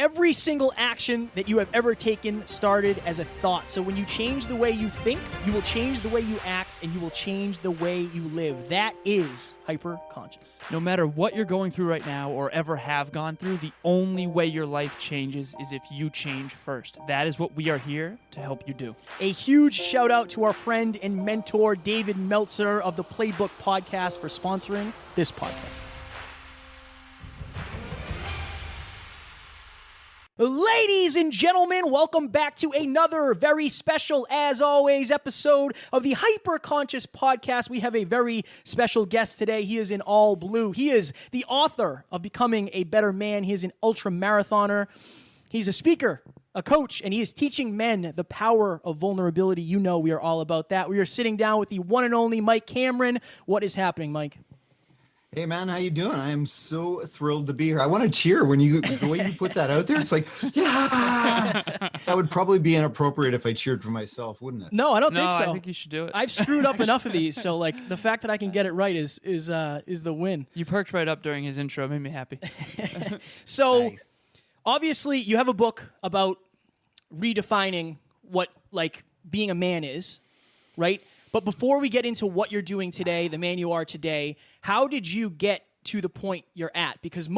Every single action that you have ever taken started as a thought. So when you change the way you think, you will change the way you act, and you will change the way you live. That is hyper-conscious. No matter what you're going through right now or ever have gone through, the only way your life changes is if you change first. That is what we are here to help you do. A huge shout out to our friend and mentor, David Meltzer of the Playbook Podcast, for sponsoring this podcast. Ladies and gentlemen, welcome back to another very special, as always, episode of the Hyper-Conscious Podcast. We have a very special guest today. He is in all blue. He is the author of Becoming a Better Man. He is an ultra-marathoner. He's a speaker, a coach, and he is teaching men the power of vulnerability. You know we are all about that. We are sitting down with the one and only Mike Cameron. What is happening, Mike? Hey man, how you doing? I am so thrilled to be here. I want to cheer when the way you put that out there. It's like, yeah, that would probably be inappropriate if I cheered for myself, wouldn't it? No, I don't think so. I think you should do it. I've screwed up enough of these, so like the fact that I can get it right is the win. You perked right up during his intro. It made me happy. So Nice. Obviously you have a book about redefining what like being a man is, right? But before we get into what you're doing today, the man you are today, how did you get to the point you're at? Because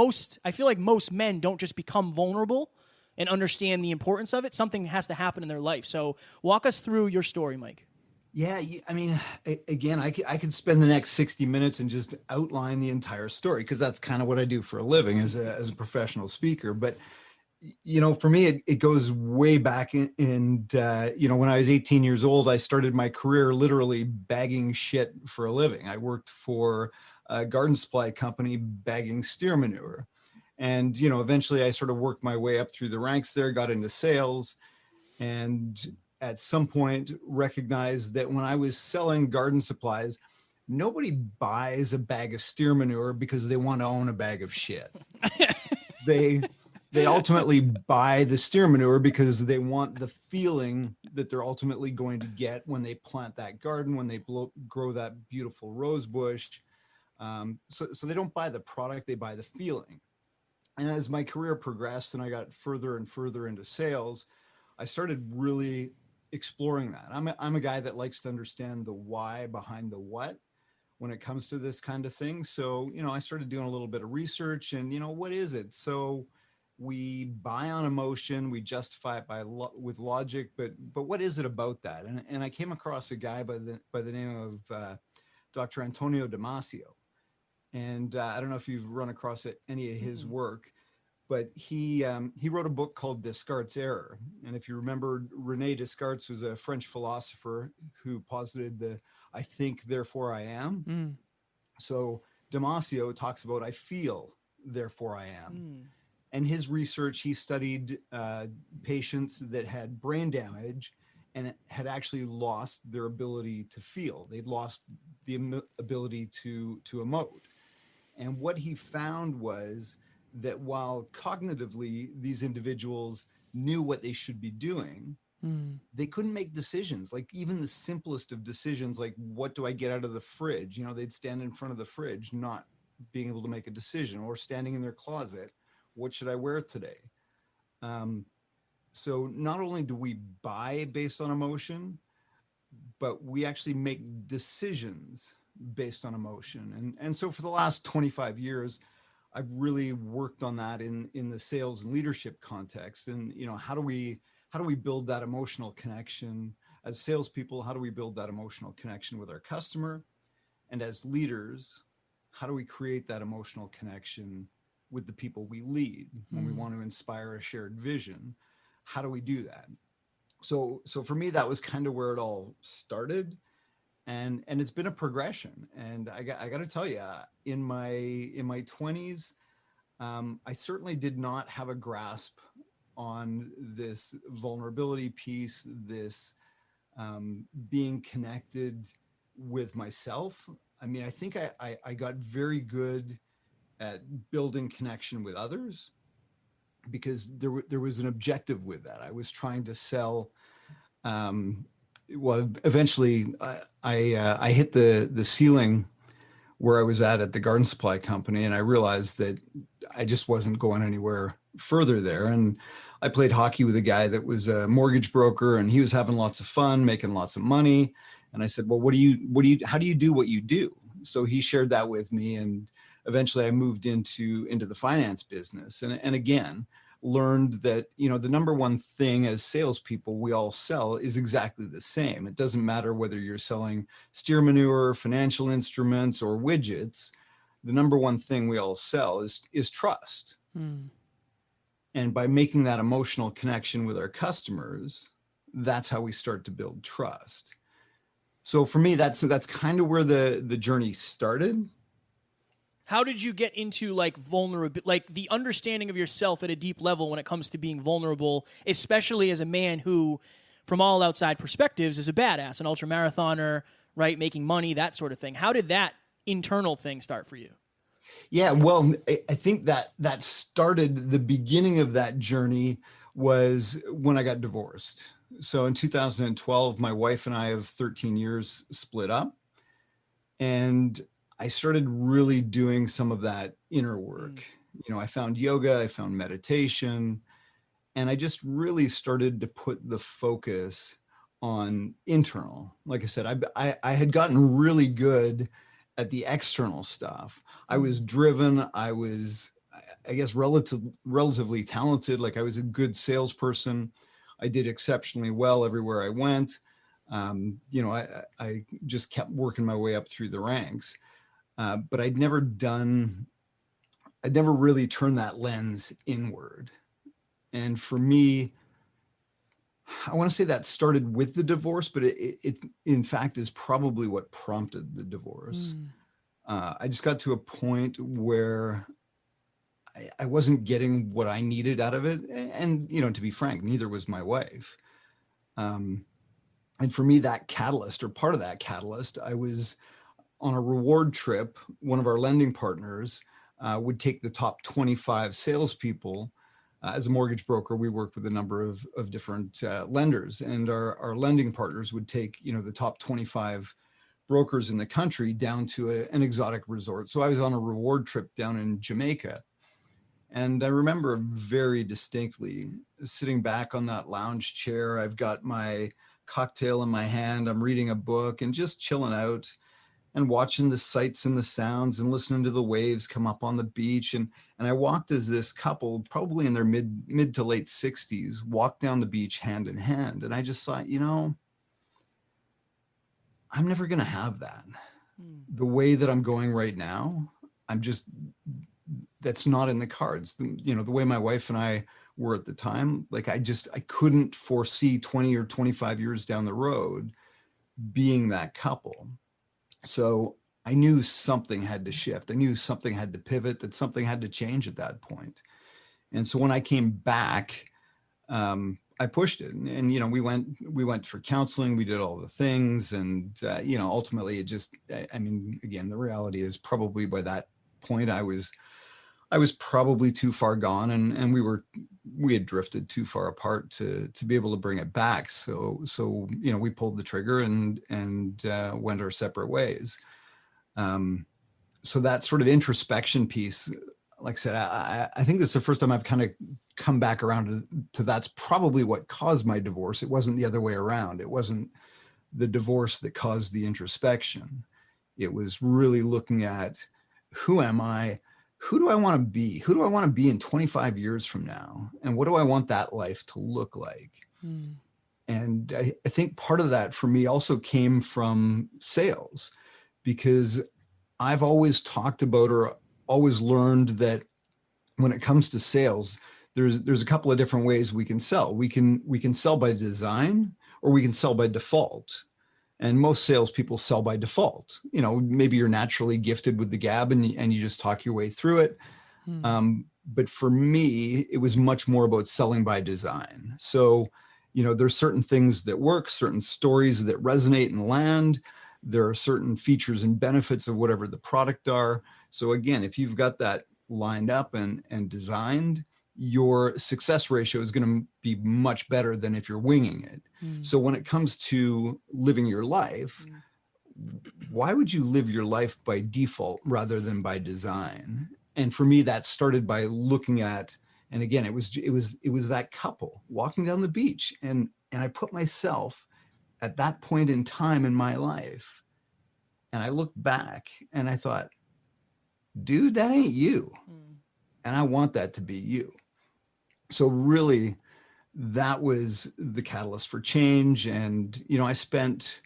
I feel like most men don't just become vulnerable and understand the importance of it. Something has to happen in their life. So walk us through your story, Mike. Yeah, I mean, again, I could spend the next 60 minutes and just outline the entire story because that's kind of what I do for a living as a professional speaker. But you know, for me, it goes way back you know, when I was 18 years old, I started my career literally bagging shit for a living. I worked for a garden supply company bagging steer manure. And, you know, eventually I sort of worked my way up through the ranks there, got into sales, and at some point recognized that when I was selling garden supplies, nobody buys a bag of steer manure because they want to own a bag of shit. They ultimately buy the steer manure because they want the feeling that they're ultimately going to get when they plant that garden, when they grow that beautiful rose bush. So they don't buy the product, they buy the feeling. And as my career progressed and I got further and further into sales, I started really exploring that. I'm a guy that likes to understand the why behind the what when it comes to this kind of thing. So, you know, I started doing a little bit of research and, you know, what is it? So we buy on emotion, we justify it with logic, but what is it about that? And I came across a guy by the name of Dr. Antonio Damasio. And I don't know if you've run across any of his work, but he wrote a book called Descartes' Error. And if you remember, René Descartes was a French philosopher who posited the I think, therefore I am. So Damasio talks about I feel, therefore I am. And his research, he studied patients that had brain damage and had actually lost their ability to feel. They'd lost the ability to emote. And what he found was that while cognitively these individuals knew what they should be doing, they couldn't make decisions. Like even the simplest of decisions, like what do I get out of the fridge? You know, they'd stand in front of the fridge, not being able to make a decision, or standing in their closet. What should I wear today? So not only do we buy based on emotion, but we actually make decisions based on emotion. And so for the last 25 years, I've really worked on that in the sales and leadership context. And, you know, how do we build that emotional connection as salespeople? How do we build that emotional connection with our customer? And as leaders, how do we create that emotional connection with the people we lead when we want to inspire a shared vision? How do we do that? So for me, that was kind of where it all started. And it's been a progression. And I got to tell you, in my 20s, I certainly did not have a grasp on this vulnerability piece, this being connected with myself. I mean, I think I got very good at building connection with others because there was an objective with that. I was trying to sell. Well, eventually I hit the ceiling where I was at the garden supply company, and I realized that I just wasn't going anywhere further there. And I played hockey with a guy that was a mortgage broker, and he was having lots of fun, making lots of money. And I said, well, how do you do what you do? So he shared that with me. And eventually I moved into the finance business. And again, learned that, the number one thing as salespeople we all sell is exactly the same. It doesn't matter whether you're selling steer manure, financial instruments, or widgets. The number one thing we all sell is trust. And by making that emotional connection with our customers, that's how we start to build trust. So for me, that's kind of where the journey started. How did you get into like vulnerability, like the understanding of yourself at a deep level when it comes to being vulnerable, especially as a man who, from all outside perspectives, is a badass, an ultramarathoner, right? Making money, that sort of thing. How did that internal thing start for you? Yeah, well, I think that started, the beginning of that journey was when I got divorced. So in 2012, my wife and I of 13 years split up. And I started really doing some of that inner work. I found yoga, I found meditation, and I just really started to put the focus on internal. Like I said, I had gotten really good at the external stuff. I was driven. I was, I guess, relatively talented. Like I was a good salesperson. I did exceptionally well everywhere I went. I just kept working my way up through the ranks. But I'd never really turned that lens inward. And for me, I want to say that started with the divorce, but it in fact is probably what prompted the divorce. I just got to a point where I wasn't getting what I needed out of it. And, to be frank, neither was my wife. And for me, that catalyst, or part of that catalyst, I was on a reward trip. One of our lending partners would take the top 25 salespeople. As a mortgage broker, we work with a number of different lenders, and our lending partners would take, the top 25 brokers in the country down to an exotic resort. So I was on a reward trip down in Jamaica. And I remember very distinctly sitting back on that lounge chair. I've got my cocktail in my hand. I'm reading a book and just chilling out and watching the sights and the sounds and listening to the waves come up on the beach. And I walked as this couple, probably in their mid to late 60s, walked down the beach hand in hand. And I just thought, I'm never going to have that. The way that I'm going right now, that's not in the cards. The way my wife and I were at the time, like I couldn't foresee 20 or 25 years down the road being that couple. So I knew something had to shift. I knew something had to pivot, that something had to change at that point. And so when I came back, I pushed it, and we went for counseling. We did all the things, and ultimately it just, again, the reality is probably by that point I was probably too far gone, and we had drifted too far apart to be able to bring it back. So we pulled the trigger and went our separate ways. So that sort of introspection piece, like I said, I think this is the first time I've kind of come back around to that's probably what caused my divorce. It wasn't the other way around. It wasn't the divorce that caused the introspection. It was really looking at, who am I? Who do I want to be? Who do I want to be in 25 years from now? And what do I want that life to look like? And I think part of that for me also came from sales, because I've always talked about, or always learned, that when it comes to sales, there's a couple of different ways we can sell. We can sell by design, or we can sell by default. And most salespeople sell by default. Maybe you're naturally gifted with the gab and you just talk your way through it. But for me, it was much more about selling by design. So, there's certain things that work, certain stories that resonate and land. There are certain features and benefits of whatever the product are. So again, if you've got that lined up and designed, your success ratio is going to be much better than if you're winging it. So when it comes to living your life, why would you live your life by default rather than by design? And for me, that started by looking at And again, it was that couple walking down the beach, and I put myself at that point in time in my life, and I looked back and I thought, dude, that ain't you. And I want that to be you. So really, that was the catalyst for change. And, I spent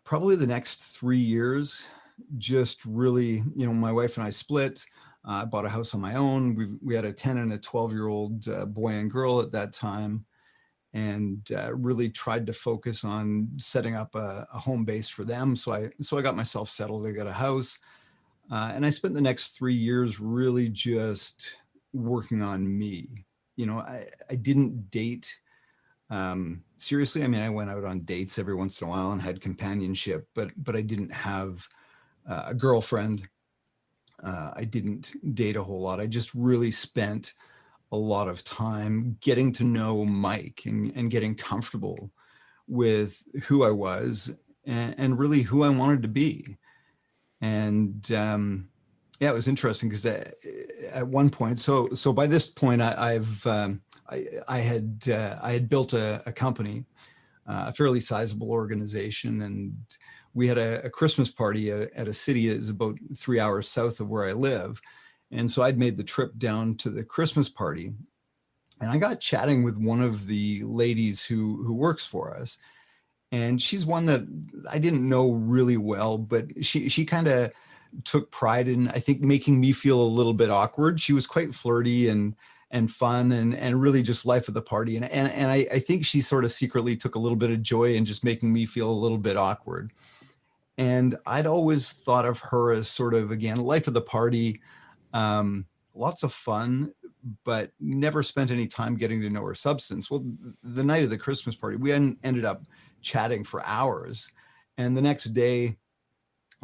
probably the next 3 years just really, my wife and I split. I bought a house on my own. We had a 10 and a 12-year-old boy and girl at that time, and really tried to focus on setting up a home base for them. So I got myself settled. I got a house. And I spent the next 3 years really just working on me. I didn't date seriously. I mean, I went out on dates every once in a while and had companionship, but I didn't have a girlfriend. I didn't date a whole lot. I just really spent a lot of time getting to know Mike and getting comfortable with who I was and really who I wanted to be. And it was interesting because at one point, so by this point, I had built a company, a fairly sizable organization, and we had a Christmas party at a city that is about 3 hours south of where I live. And so I'd made the trip down to the Christmas party, and I got chatting with one of the ladies who works for us. And she's one that I didn't know really well, but she kind of took pride in, I think, making me feel a little bit awkward. She was quite flirty and fun and really just life of the party. And I think she sort of secretly took a little bit of joy in just making me feel a little bit awkward. And I'd always thought of her as sort of, again, life of the party, lots of fun, but never spent any time getting to know her substance. Well, the night of the Christmas party, we ended up chatting for hours. And the next day,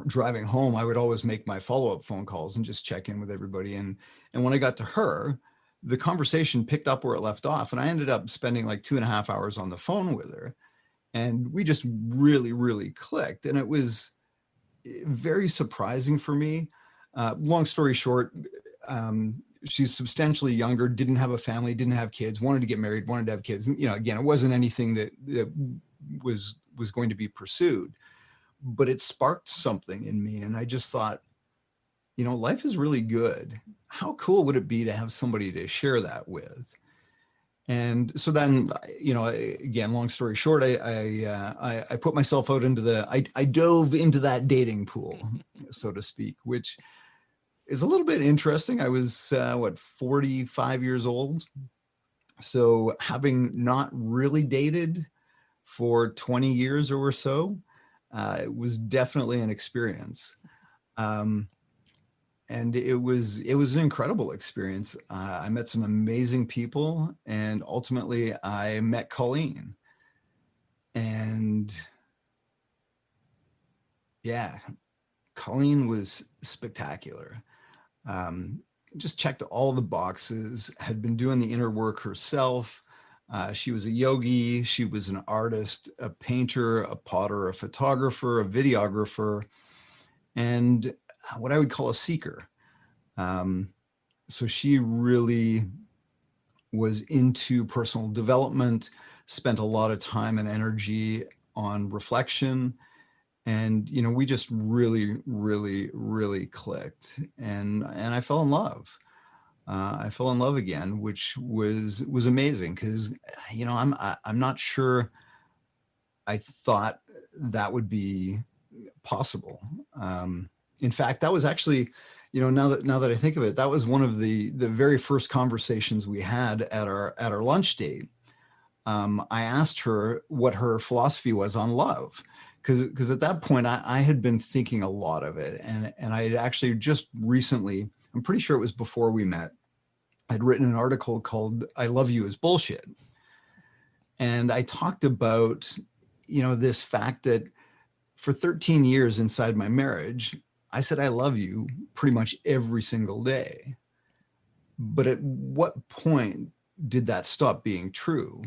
driving home, I would always make my follow-up phone calls and just check in with everybody. And when I got to her, the conversation picked up where it left off. And I ended up spending like 2.5 hours on the phone with her. And we just really, really clicked. And it was very surprising for me. Long story short, she's substantially younger, didn't have a family, didn't have kids, wanted to get married, wanted to have kids. Again, it wasn't anything that was going to be pursued, but it sparked something in me. And I just thought, life is really good. How cool would it be to have somebody to share that with? And so then, again, long story short, I put myself out into I dove into that dating pool, so to speak, which is a little bit interesting. I was, 45 years old. So having not really dated for 20 years or so, it was definitely an experience. And it was an incredible experience. I met some amazing people, and ultimately I met Colleen. And yeah, Colleen was spectacular. Just checked all the boxes, had been doing the inner work herself. She was a yogi. She was an artist, a painter, a potter, a photographer, a videographer, and what I would call a seeker. So she really was into personal development, spent a lot of time and energy on reflection. And, we just really, really, really clicked. And I fell in love. I fell in love again, which was amazing because, I'm not sure I thought that would be possible. In fact, that was actually, now that I think of it, that was one of the very first conversations we had at our lunch date. I asked her what her philosophy was on love, because at that point I had been thinking a lot of it, and I had actually just recently, I'm pretty sure it was before we met, I'd written an article called "I Love You is Bullshit," and I talked about this fact that for 13 years inside my marriage, I said I love you pretty much every single day. But at what point did that stop being true?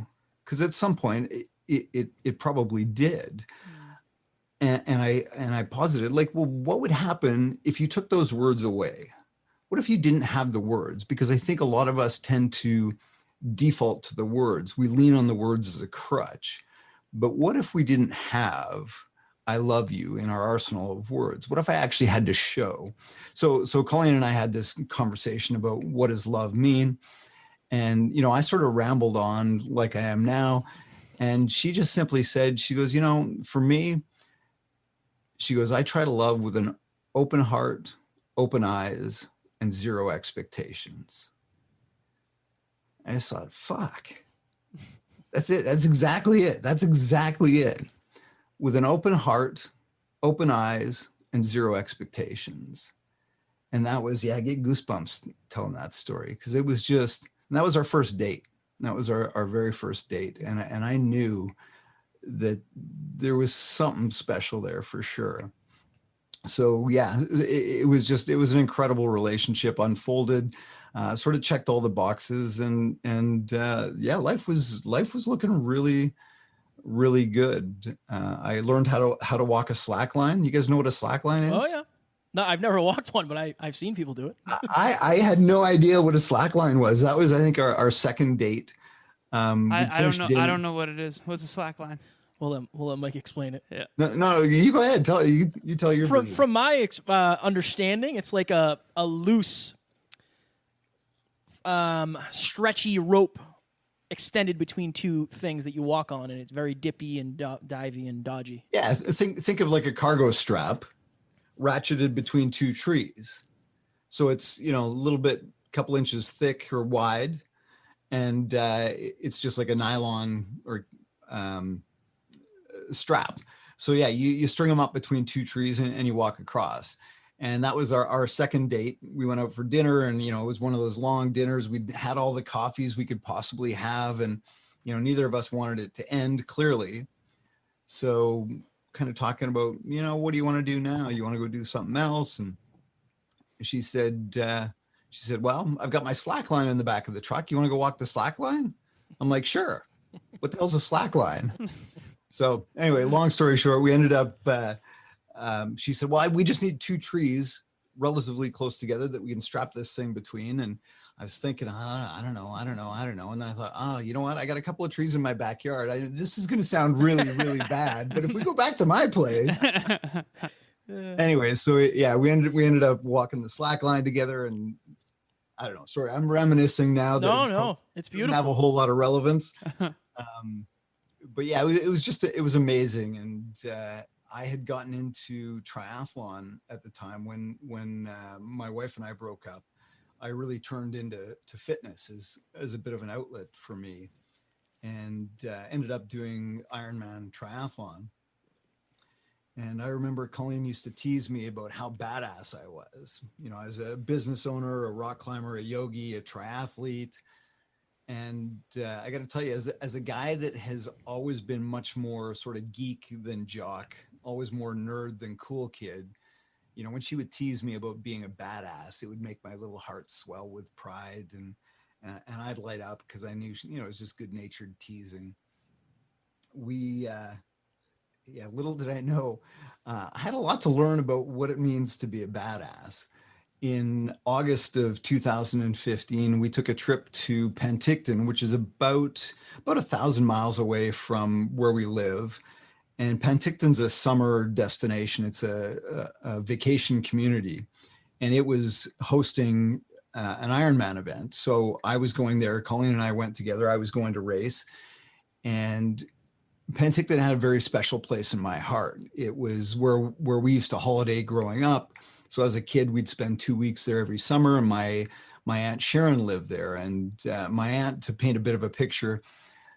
Because at some point it probably did. And I posited, like, well, what would happen if you took those words away? what if you didn't have the words? Because I think a lot of us tend to default to the words. We lean on the words as a crutch. But what if we didn't have I love you in our arsenal of words? What if I actually had to show? So Colleen and I had this conversation about what does love mean? And, you know, I sort of rambled on like I am now. And she just simply said, she goes, you know, for me, she goes, I try to love with an open heart, open eyes, and zero expectations. I just thought, fuck, that's it. That's exactly it. That's exactly it. With an open heart, open eyes, and zero expectations. And that was, I get goosebumps telling that story, because it was just, and that was our first date. That was our very first date. And I knew that there was something special there for sure. So yeah, it was an incredible relationship, unfolded, sort of checked all the boxes, and yeah, life was looking really, really good. I learned how to walk a slack line. You guys know what a slack line is? Oh yeah. No, I've never walked one, but I've seen people do it. I had no idea what a slack line was. That was, I think, our second date. I don't know. I don't know what it is. What's a slack line? We'll let Mike explain it. Yeah. No, you go ahead. You tell your version. From my understanding, it's like a loose, stretchy rope extended between two things that you walk on, and it's very dippy and divey and dodgy. Yeah, think of like a cargo strap ratcheted between two trees. So it's, you know, a little bit, couple inches thick or wide, and it's just like a nylon or strap. So yeah, you string them up between two trees and you walk across. And that was our second date. We went out for dinner, and, you know, it was one of those long dinners. We'd had all the coffees we could possibly have, and, you know, neither of us wanted it to end, clearly. So kind of talking about, you know, what do you want to do now? You want to go do something else? And she said, well, I've got my slack line in the back of the truck. You want to go walk the slack line? I'm like, sure. What the hell's a slack line? So anyway, long story short, we ended up, she said, well, we just need two trees relatively close together that we can strap this thing between. And I was thinking, I don't know. And then I thought, oh, you know what? I got a couple of trees in my backyard. This is going to sound really, really bad, but if we go back to my place. Anyway, so yeah, we ended up walking the slack line together, and I don't know. Sorry, I'm reminiscing now. No, it's beautiful. Doesn't have a whole lot of relevance. But yeah, it was amazing. And I had gotten into triathlon at the time when my wife and I broke up. I really turned into fitness as a bit of an outlet for me, and ended up doing Ironman Triathlon. And I remember Colleen used to tease me about how badass I was, you know, as a business owner, a rock climber, a yogi, a triathlete. And I got to tell you, as a guy that has always been much more sort of geek than jock, always more nerd than cool kid, you know, when she would tease me about being a badass, it would make my little heart swell with pride, and I'd light up, because I knew, you know, it was just good natured teasing. Little did I know, I had a lot to learn about what it means to be a badass. In August of 2015, we took a trip to Penticton, which is about 1,000 miles away from where we live. And Penticton's a summer destination. It's a vacation community, and it was hosting an Ironman event. So I was going there. Colleen and I went together. I was going to race, and Penticton had a very special place in my heart. It was where we used to holiday growing up. So as a kid, we'd spend 2 weeks there every summer, and my Aunt Sharon lived there. And my aunt, to paint a bit of a picture,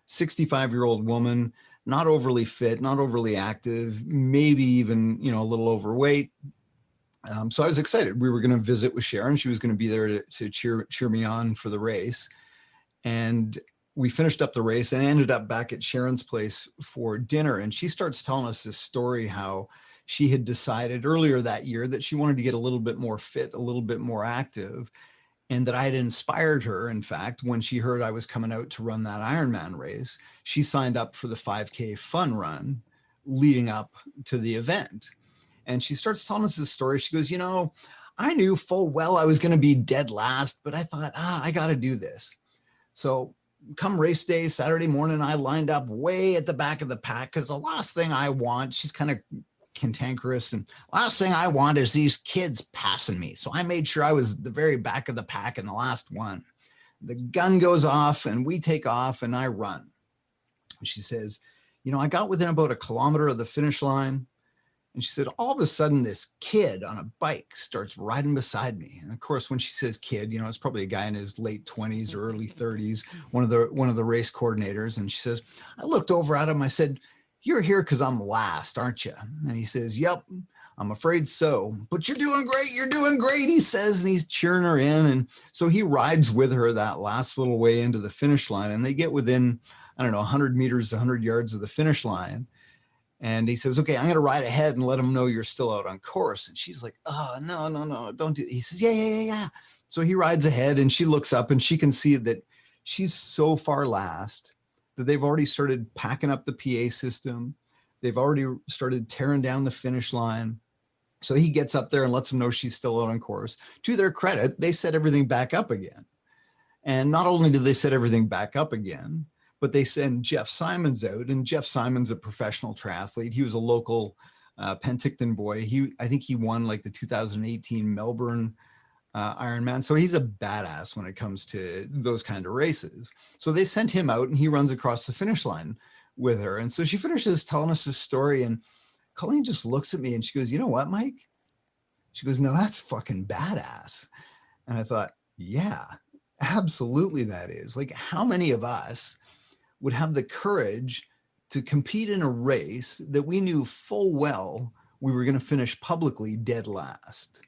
65-year-old woman, not overly fit, not overly active, maybe even, you know, a little overweight. So I was excited. We were going to visit with Sharon. She was going to be there to cheer me on for the race. And we finished up the race and ended up back at Sharon's place for dinner. And she starts telling us this story, how she had decided earlier that year that she wanted to get a little bit more fit, a little bit more active, and that I had inspired her. In fact, when she heard I was coming out to run that Ironman race, she signed up for the 5K fun run leading up to the event. And she starts telling us this story. She goes, you know, I knew full well I was going to be dead last, but I thought, I got to do this. So come race day, Saturday morning, I lined up way at the back of the pack because the last thing I want, she's kind of cantankerous, and last thing I want is these kids passing me. So I made sure I was the very back of the pack and the last one. The gun goes off and we take off and I run. She says, I got within about a kilometer of the finish line. And she said, all of a sudden, this kid on a bike starts riding beside me. And of course, when she says kid, it's probably a guy in his late 20s or early 30s, one of the race coordinators. And she says, I looked over at him. I said, you're here because I'm last, aren't you? And he says, yep, I'm afraid so. But you're doing great. You're doing great, he says. And he's cheering her in. And so he rides with her that last little way into the finish line. And they get within, 100 meters, 100 yards of the finish line. And he says, okay, I'm going to ride ahead and let them know you're still out on course. And she's like, oh, no, don't do it. He says, yeah. So he rides ahead and she looks up and she can see that she's so far last that they've already started packing up the PA system. They've already started tearing down the finish line. So he gets up there and lets them know she's still out on course. To their credit, they set everything back up again. And not only did they set everything back up again, but they send Jeff Simons out, and Jeff Simons, a professional triathlete. He was a local Penticton boy. I think he won like the 2018 Melbourne Ironman. So he's a badass when it comes to those kind of races. So they sent him out and he runs across the finish line with her. And so she finishes telling us this story, and Colleen just looks at me and she goes, you know what, Mike? She goes, no, that's fucking badass. And I thought, yeah, absolutely that is. Like, how many of us would have the courage to compete in a race that we knew full well we were going to finish publicly dead last?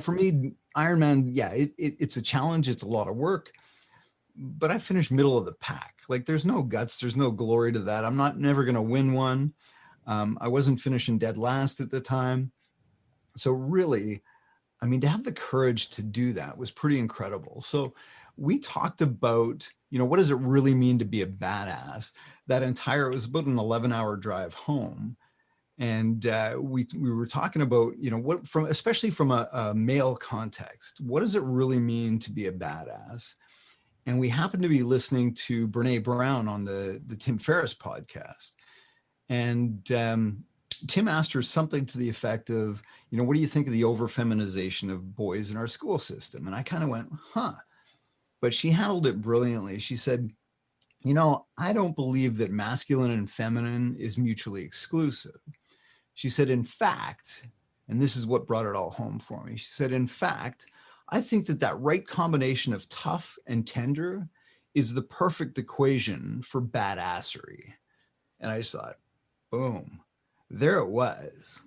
For me, Ironman, yeah, it's a challenge. It's a lot of work, but I finished middle of the pack. Like, there's no guts. There's no glory to that. I'm never going to win one. I wasn't finishing dead last at the time. So really, to have the courage to do that was pretty incredible. So we talked about, what does it really mean to be a badass? It was about an 11-hour drive home. And we were talking about, especially from a male context, what does it really mean to be a badass? And we happened to be listening to Brene Brown on the Tim Ferriss podcast. And Tim asked her something to the effect of, what do you think of the over-feminization of boys in our school system? And I kind of went, but she handled it brilliantly. She said, I don't believe that masculine and feminine is mutually exclusive. She said, in fact, and this is what brought it all home for me. She said, in fact, I think that right combination of tough and tender is the perfect equation for badassery. And I just thought, boom, there it was.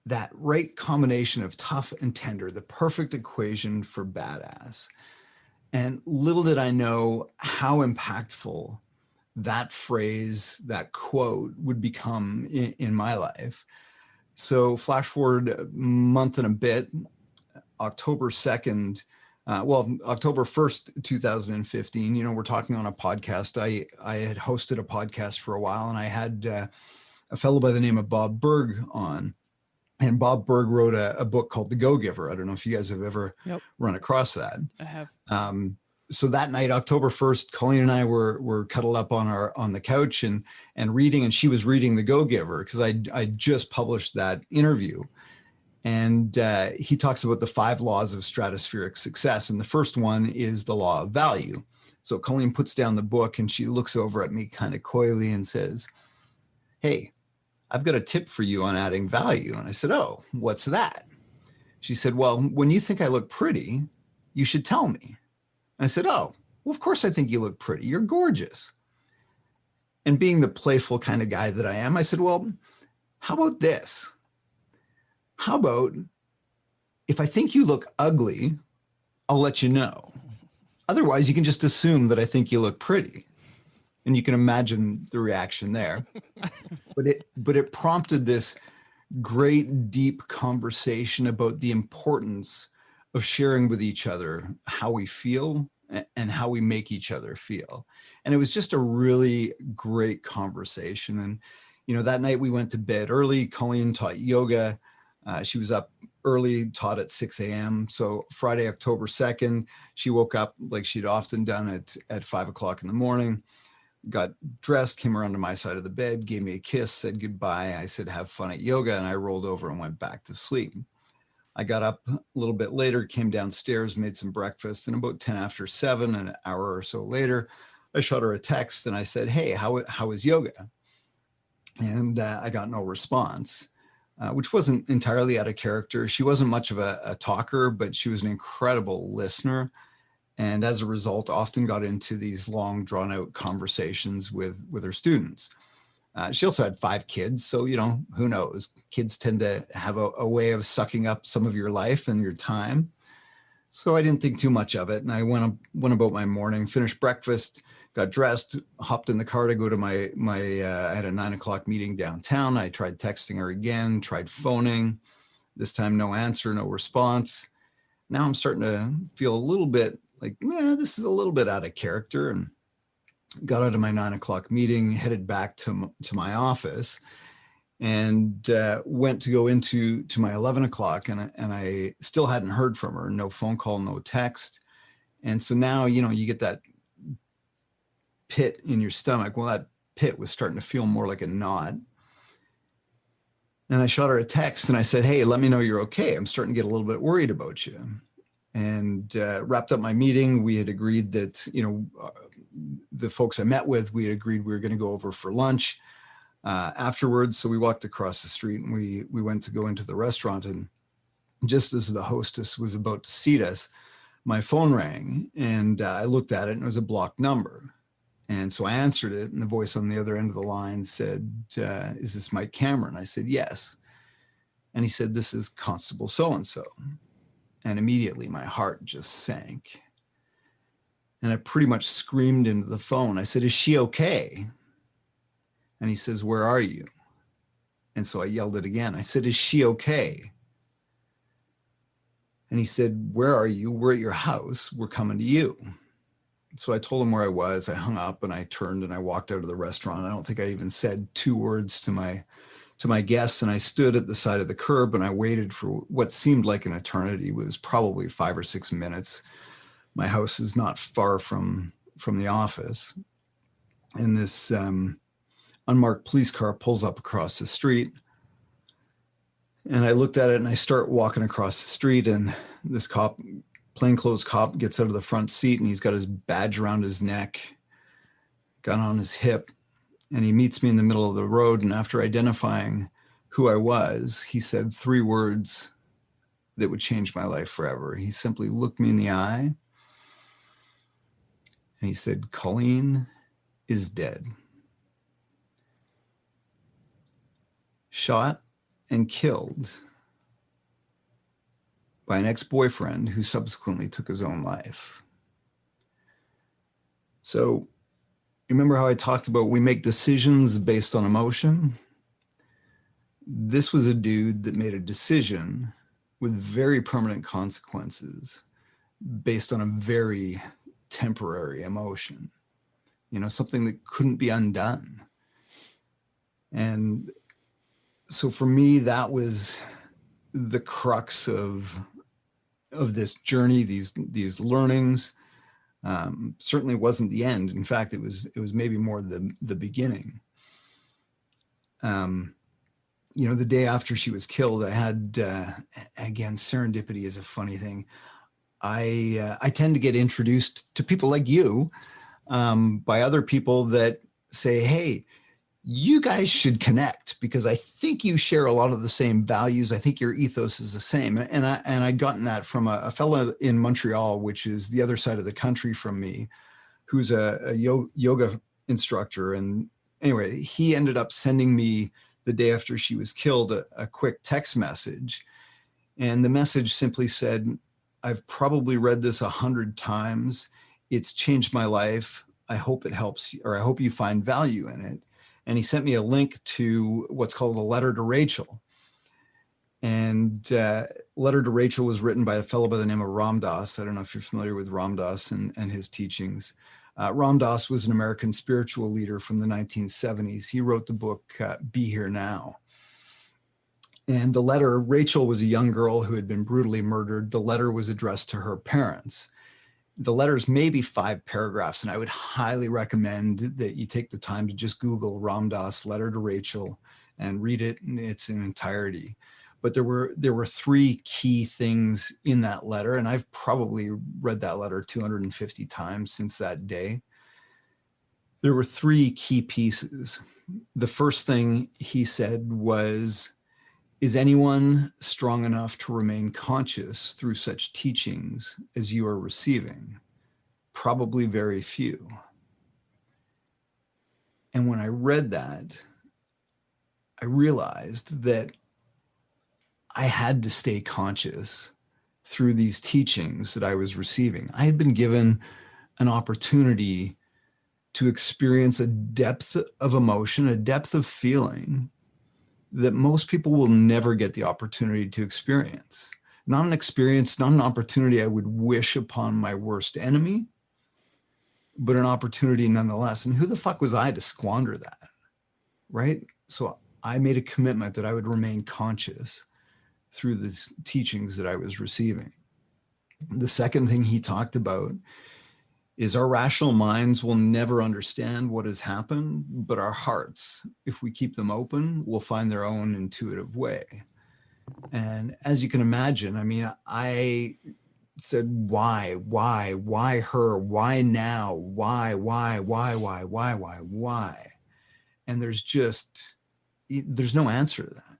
That right combination of tough and tender, the perfect equation for badass. And little did I know how impactful that phrase, that quote would become in my life. So flash forward a month and a bit, October 2nd, October 1st, 2015, we're talking on a podcast. I had hosted a podcast for a while, and I had a fellow by the name of Bob Berg on. And Bob Berg wrote a book called The Go-Giver. I don't know if you guys have ever run across that. I have. So that night, October 1st, Colleen and I were cuddled up on the couch and reading, and she was reading The Go-Giver because I just published that interview. And he talks about the 5 laws of stratospheric success. And the first one is the law of value. So Colleen puts down the book and she looks over at me kind of coyly and says, hey, I've got a tip for you on adding value. And I said, oh, what's that? She said, well, when you think I look pretty, you should tell me. I said, oh, well, of course I think you look pretty. You're gorgeous. And being the playful kind of guy that I am, I said, well, how about this? How about if I think you look ugly, I'll let you know. Otherwise, you can just assume that I think you look pretty. And you can imagine the reaction there. But it prompted this great, deep conversation about the importance of sharing with each other how we feel and how we make each other feel. And it was just a really great conversation. And, that night we went to bed early. Colleen taught yoga. She was up early, taught at 6 a.m. So Friday, October 2nd, she woke up like she'd often done at 5 o'clock in the morning, got dressed, came around to my side of the bed, gave me a kiss, said goodbye. I said, have fun at yoga. And I rolled over and went back to sleep. I got up a little bit later, came downstairs, made some breakfast, and about 10 after 7, an hour or so later, I shot her a text and I said, hey, how is yoga? And I got no response, which wasn't entirely out of character. She wasn't much of a talker, but she was an incredible listener. And as a result, often got into these long, drawn out conversations with her students. She also had 5 kids. So, who knows? Kids tend to have a way of sucking up some of your life and your time. So I didn't think too much of it. And I went about my morning, finished breakfast, got dressed, hopped in the car to go to my I had a 9 o'clock meeting downtown. I tried texting her again, tried phoning. This time, no answer, no response. Now I'm starting to feel a little bit like, this is a little bit out of character, and got out of my 9 o'clock meeting, headed back to my office, and went to go into my 11 o'clock, and I still hadn't heard from her. No phone call, no text. And so now, you get that pit in your stomach. Well, that pit was starting to feel more like a knot. And I shot her a text and I said, hey, let me know you're okay. I'm starting to get a little bit worried about you. And wrapped up my meeting. We had agreed that, the folks I met with, we had agreed we were going to go over for lunch afterwards. So we walked across the street and we went to go into the restaurant. And just as the hostess was about to seat us, my phone rang, and I looked at it and it was a blocked number. And so I answered it, and the voice on the other end of the line said, is this Mike Cameron? I said, yes. And he said, this is Constable so-and-so. And immediately my heart just sank. And I pretty much screamed into the phone. I said, is she okay? And he says, where are you? And so I yelled it again. I said, is she okay? And he said, where are you? We're at your house. We're coming to you. So I told him where I was. I hung up and I turned and I walked out of the restaurant. I don't think I even said 2 words to my guests. And I stood at the side of the curb and I waited for what seemed like an eternity. It was probably 5 or 6 minutes. My house is not far from the office. And this unmarked police car pulls up across the street. And I looked at it and I start walking across the street, and this plainclothes cop gets out of the front seat, and he's got his badge around his neck, gun on his hip, and he meets me in the middle of the road. And after identifying who I was, he said 3 words that would change my life forever. He simply looked me in the eye and he said, Colleen is dead. Shot and killed by an ex-boyfriend who subsequently took his own life. So remember how I talked about we make decisions based on emotion? This was a dude that made a decision with very permanent consequences based on a very temporary emotion, something that couldn't be undone. And so for me, that was the crux of this journey, these learnings. Certainly wasn't the end. In fact, it was maybe more the beginning. The day after she was killed, I had, again, serendipity is a funny thing. I tend to get introduced to people like you by other people that say, hey, you guys should connect because I think you share a lot of the same values. I think your ethos is the same. And I'd gotten that from a fellow in Montreal, which is the other side of the country from me, who's a yoga instructor. And anyway, he ended up sending me the day after she was killed a quick text message. And the message simply said, I've probably read this 100 times. It's changed my life. I hope it helps, or I hope you find value in it. And he sent me a link to what's called a letter to Rachel. And Letter to Rachel was written by a fellow by the name of Ram Dass. I don't know if you're familiar with Ram Dass and his teachings. Ram Dass was an American spiritual leader from the 1970s. He wrote the book, Be Here Now. And the letter, Rachel was a young girl who had been brutally murdered. The letter was addressed to her parents. The letter's maybe 5 paragraphs, and I would highly recommend that you take the time to just Google Ram Dass letter to Rachel and read it in its entirety. But there were 3 key things in that letter, and I've probably read that letter 250 times since that day. There were 3 key pieces. The first thing he said was, "Is anyone strong enough to remain conscious through such teachings as you are receiving? Probably very few." And when I read that, I realized that I had to stay conscious through these teachings that I was receiving. I had been given an opportunity to experience a depth of emotion, a depth of feeling that most people will never get the opportunity to experience. Not an experience, not an opportunity I would wish upon my worst enemy, but an opportunity nonetheless. And who the fuck was I to squander that, right? So I made a commitment that I would remain conscious through the teachings that I was receiving. The second thing he talked about is our rational minds will never understand what has happened, but our hearts, if we keep them open, will find their own intuitive way. And as you can imagine, I mean, I said, why her? Why now? Why? And there's no answer to that.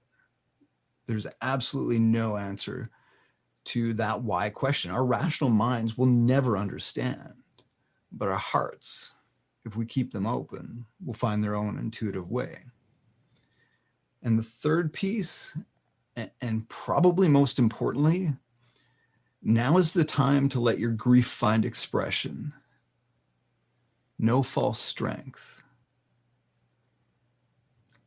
There's absolutely no answer to that why question. Our rational minds will never understand. But our hearts, if we keep them open, will find their own intuitive way. And the third piece, and probably most importantly, now is the time to let your grief find expression. No false strength.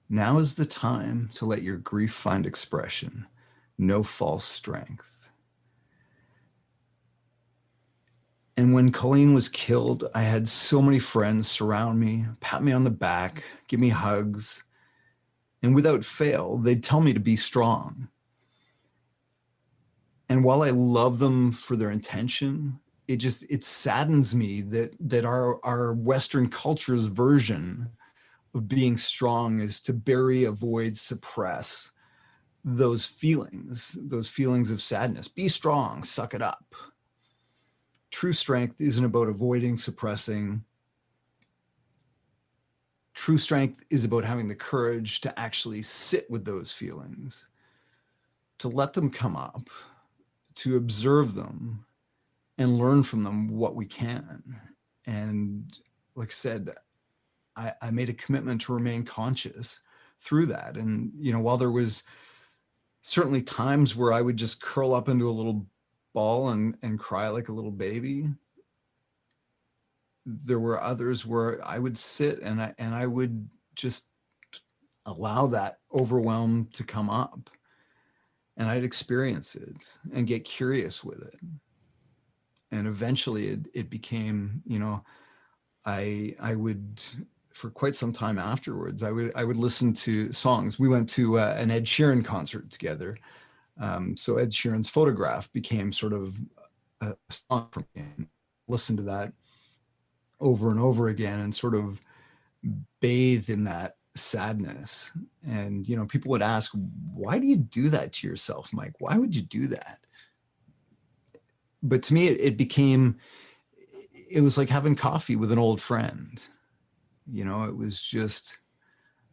Now is the time to let your grief find expression. No false strength. And when Colleen was killed, I had so many friends surround me, pat me on the back, give me hugs. And without fail, they'd tell me to be strong. And while I love them for their intention, it saddens me that our Western culture's version of being strong is to bury, avoid, suppress those feelings of sadness. Be strong, suck it up. True strength isn't about avoiding, suppressing. True strength is about having the courage to actually sit with those feelings, to let them come up, to observe them and learn from them what we can. And like I said, I made a commitment to remain conscious through that. And, you know, while there was certainly times where I would just curl up into a little ball and cry like a little baby, there were others where I would sit and I would just allow that overwhelm to come up, and I'd experience it and get curious with it. And eventually it became, you know, I would, for quite some time afterwards, I would listen to songs. We went to an Ed Sheeran concert together. So Ed Sheeran's Photograph became sort of a song for me. Listen to that over and over again and sort of bathe in that sadness. And, you know, people would ask, why do you do that to yourself, Mike? Why would you do that? But to me, it was like having coffee with an old friend. You know, it was just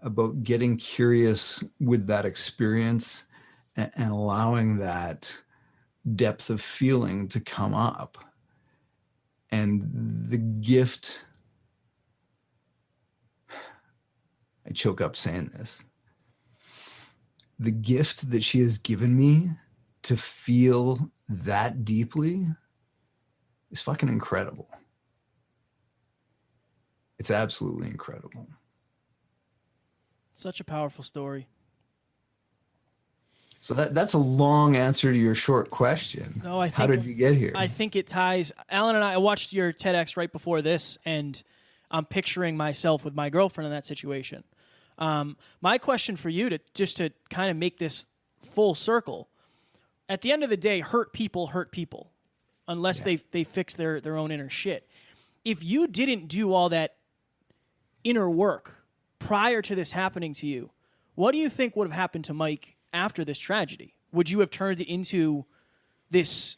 about getting curious with that experience and allowing that depth of feeling to come up. And the gift, I choke up saying this, the gift that she has given me to feel that deeply is fucking incredible. It's absolutely incredible. Such a powerful story. So that's a long answer to your short question. No, I think, how did you get here? I think it ties. Alan and I watched your TEDx right before this, and I'm picturing myself with my girlfriend in that situation. My question for you, to kind of make this full circle. At the end of the day, hurt people unless they fix their own inner shit. If you didn't do all that inner work prior to this happening to you, what do you think would have happened to Mike after this tragedy? Would you have turned it into this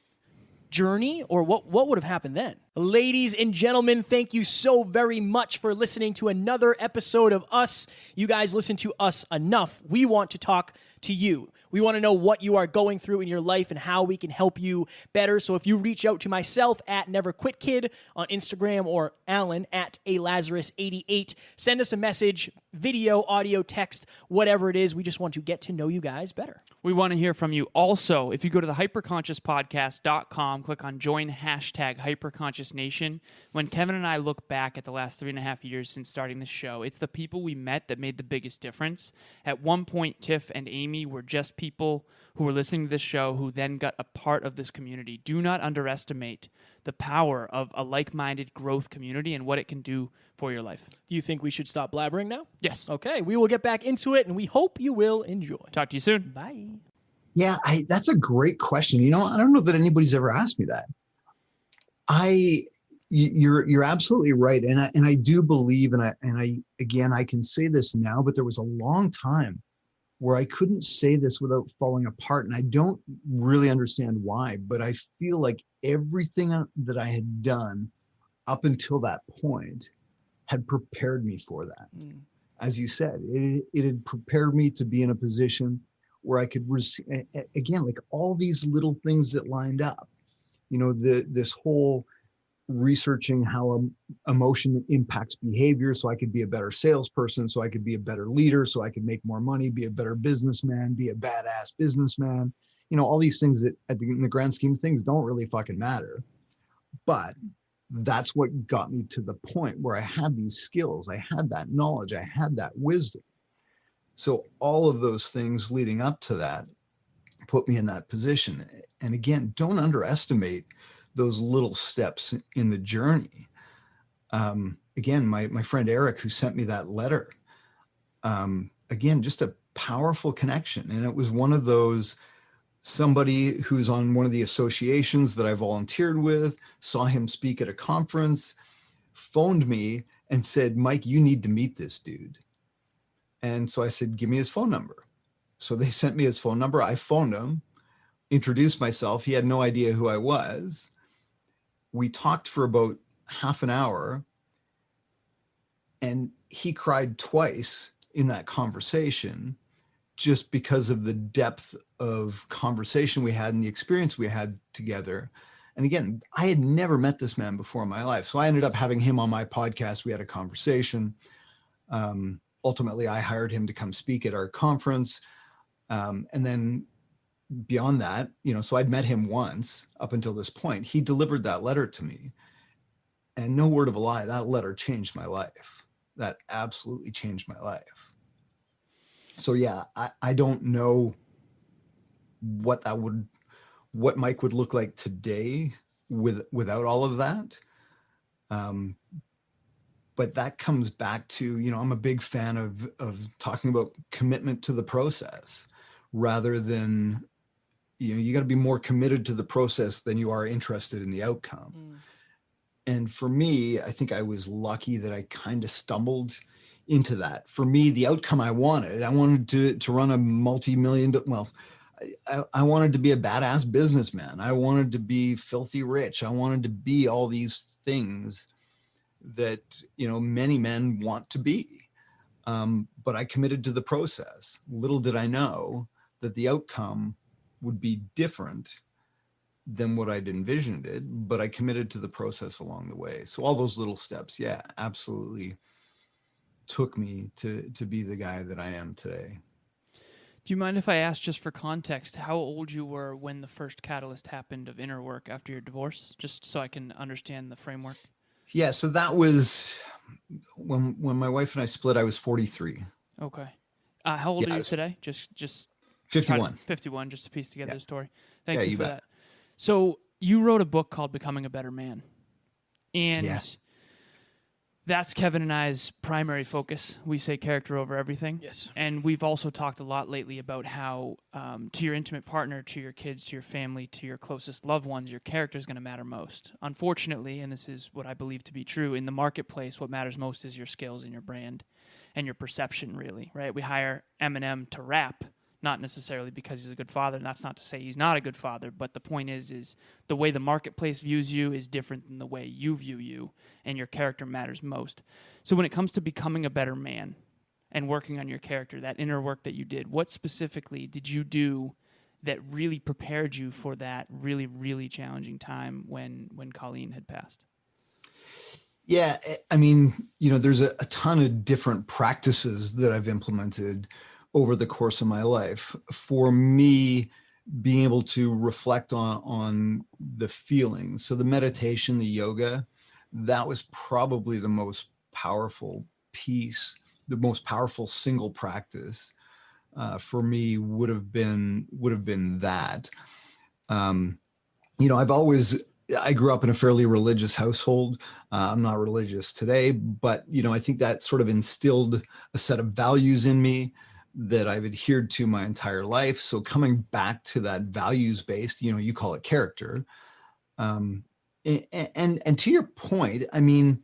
journey, or what would have happened then? Ladies and gentlemen, thank you so very much for listening to another episode of Us. You guys listen to us enough. We want to talk to you. We want to know what you are going through in your life and how we can help you better. So if you reach out to myself at NeverQuitKid on Instagram, or Alan at alazarus88, send us a message, video, audio, text, whatever it is. We just want to get to know you guys better. We want to hear from you. Also, if you go to the hyperconsciouspodcast.com, click on join #hyperconsciousnation. When Kevin and I look back at the last 3.5 years since starting the show, it's the people we met that made the biggest difference. At one point, Tiff and Amy were just people who were listening to this show who then got a part of this community. Do not underestimate the power of a like-minded growth community and what it can do for your life. Do you think we should stop blabbering now? Yes. Okay, we will get back into it, and we hope you will enjoy. Talk to you soon. Bye. Yeah, that's a great question. I don't know that anybody's ever asked me that. You're absolutely right, and I do believe, and I can say this now, but there was a long time where I couldn't say this without falling apart, and I don't really understand why. But I feel like everything that I had done up until that point had prepared me for that. As you said, it had prepared me to be in a position where I could receive, again, like all these little things that lined up. This whole researching how emotion impacts behavior, so I could be a better salesperson, so I could be a better leader, so I could make more money, be a better businessman, be a badass businessman. All these things that in the grand scheme of things don't really fucking matter. But that's what got me to the point where I had these skills, I had that knowledge, I had that wisdom. So all of those things leading up to that put me in that position. And again, don't underestimate those little steps in the journey. Again, my friend Eric, who sent me that letter, again, just a powerful connection. And it was one of those, somebody who's on one of the associations that I volunteered with, saw him speak at a conference, phoned me and said, Mike, you need to meet this dude. And so I said, give me his phone number. So they sent me his phone number. I phoned him, introduced myself. He had no idea who I was. We talked for about half an hour, and he cried twice in that conversation just because of the depth of conversation we had and the experience we had together. And again, I had never met this man before in my life. So I ended up having him on my podcast. We had a conversation. Ultimately, I hired him to come speak at our conference. And then beyond that, so I'd met him once up until this point. He delivered that letter to me. And no word of a lie, that letter changed my life. That absolutely changed my life. So yeah, I don't know what Mike would look like today without all of that. But that comes back to, I'm a big fan of talking about commitment to the process rather than, you got to be more committed to the process than you are interested in the outcome. And for me, I think I was lucky that I kind of stumbled into that. For me, the outcome I wanted to run a multi-million, I wanted to be a badass businessman. I wanted to be filthy rich. I wanted to be all these things that, many men want to be. But I committed to the process. Little did I know that the outcome would be different than what I'd envisioned it, but I committed to the process along the way. So all those little steps, yeah, absolutely took me to be the guy that I am today. Do you mind if I ask, just for context, how old you were when the first catalyst happened of inner work after your divorce, just so I can understand the framework? Yeah, so that was when my wife and I split. I was 43. Okay. How old are you today? Just 51. 51, just to piece together the story. Thank you for bet. that. So you wrote a book called Becoming a Better Man. And That's Kevin and I's primary focus. We say character over everything. Yes. And we've also talked a lot lately about how to your intimate partner, to your kids, to your family, to your closest loved ones, your character is going to matter most. Unfortunately, and this is what I believe to be true, in the marketplace, what matters most is your skills and your brand and your perception, really, right? We hire Eminem to rap, not necessarily because he's a good father. And that's not to say he's not a good father, but the point is the way the marketplace views you is different than the way you view you, and your character matters most. So when it comes to becoming a better man and working on your character, that inner work that you did, what specifically did you do that really prepared you for that really, really challenging time when Colleen had passed? Yeah, I mean, there's a ton of different practices that I've implemented over the course of my life. For me, being able to reflect on the feelings. So the meditation, the yoga, that was probably the most powerful piece, the most powerful single practice for me would have been that. I grew up in a fairly religious household. I'm not religious today, but I think that sort of instilled a set of values in me that I've adhered to my entire life. So coming back to that values-based, you call it character. And to your point, I mean,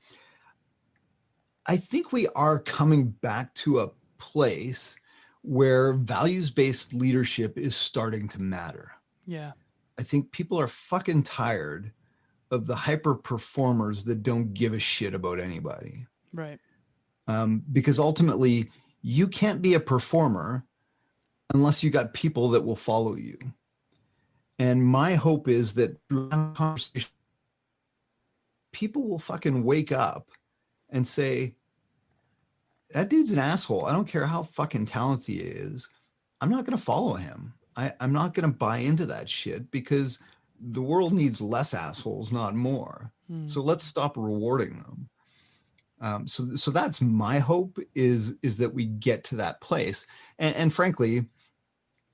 I think we are coming back to a place where values-based leadership is starting to matter. Yeah. I think people are fucking tired of the hyper performers that don't give a shit about anybody. Right. Because ultimately, you can't be a performer unless you got people that will follow you. And my hope is that through that conversation, people will fucking wake up and say, that dude's an asshole. I don't care how fucking talented he is. I'm not going to follow him. I'm not going to buy into that shit because the world needs less assholes, not more. So let's stop rewarding them. So that's my hope is that we get to that place. And frankly,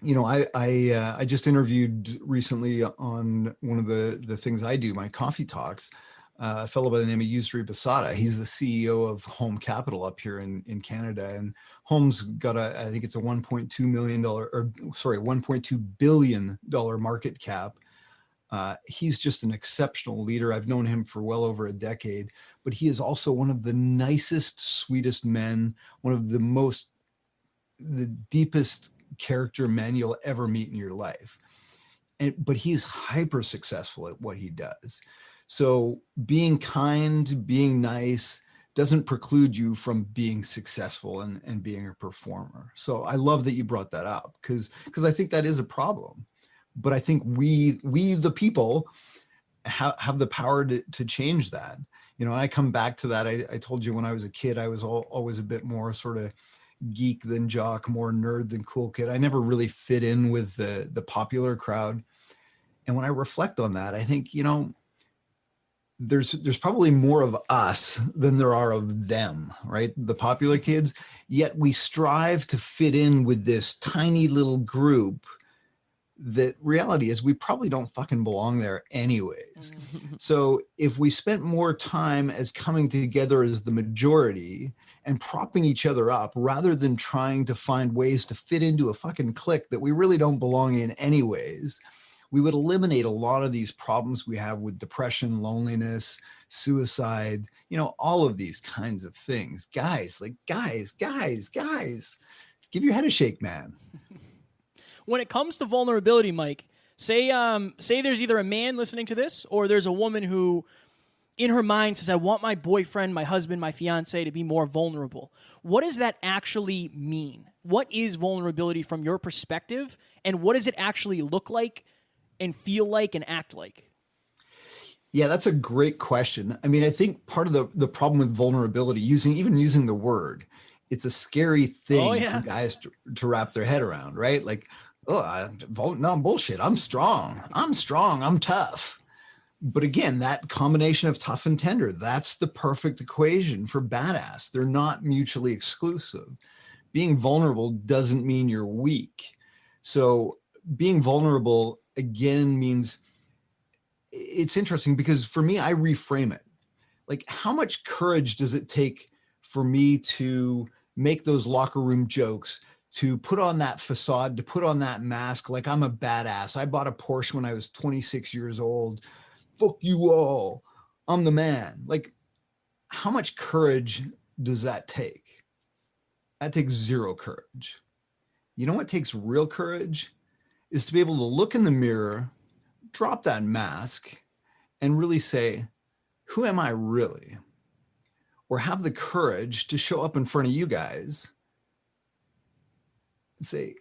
I just interviewed recently on one of the things I do, my coffee talks, a fellow by the name of Yusri Basada. He's the CEO of Home Capital up here in Canada. And Home's got I think it's a $1.2 billion market cap. He's just an exceptional leader. I've known him for well over a decade, but he is also one of the nicest, sweetest men, one of the deepest character men you'll ever meet in your life. But he's hyper successful at what he does. So being kind, being nice doesn't preclude you from being successful and being a performer. So I love that you brought that up because I think that is a problem. But I think we the people have the power to change that. And I come back to that. I told you when I was a kid, I was always a bit more sort of geek than jock, more nerd than cool kid. I never really fit in with the popular crowd. And when I reflect on that, I think, there's probably more of us than there are of them, right? The popular kids, yet we strive to fit in with this tiny little group that reality is we probably don't fucking belong there anyways. So if we spent more time as coming together as the majority and propping each other up rather than trying to find ways to fit into a fucking clique that we really don't belong in anyways, we would eliminate a lot of these problems we have with depression, loneliness, suicide, all of these kinds of things. Guys, give your head a shake, man. When it comes to vulnerability, Mike, say there's either a man listening to this or there's a woman who in her mind says, I want my boyfriend, my husband, my fiance to be more vulnerable. What does that actually mean? What is vulnerability from your perspective? And what does it actually look like and feel like and act like? Yeah, that's a great question. I mean, I think part of the problem with vulnerability, using the word, it's a scary thing for guys to wrap their head around, right? Like, no, bullshit. I'm strong. I'm tough. But again, that combination of tough and tender, that's the perfect equation for badass. They're not mutually exclusive. Being vulnerable doesn't mean you're weak. So being vulnerable, again, means it's interesting because for me, I reframe it. like, how much courage does it take for me to make those locker room jokes, to put on that facade, to put on that mask like I'm a badass? I bought a Porsche when I was 26 years old. Fuck you all. I'm the man. Like, how much courage does that take? That takes zero courage. You know what takes real courage? Is to be able to look in the mirror, drop that mask, and really say, who am I really? Or have the courage to show up in front of you guys and say,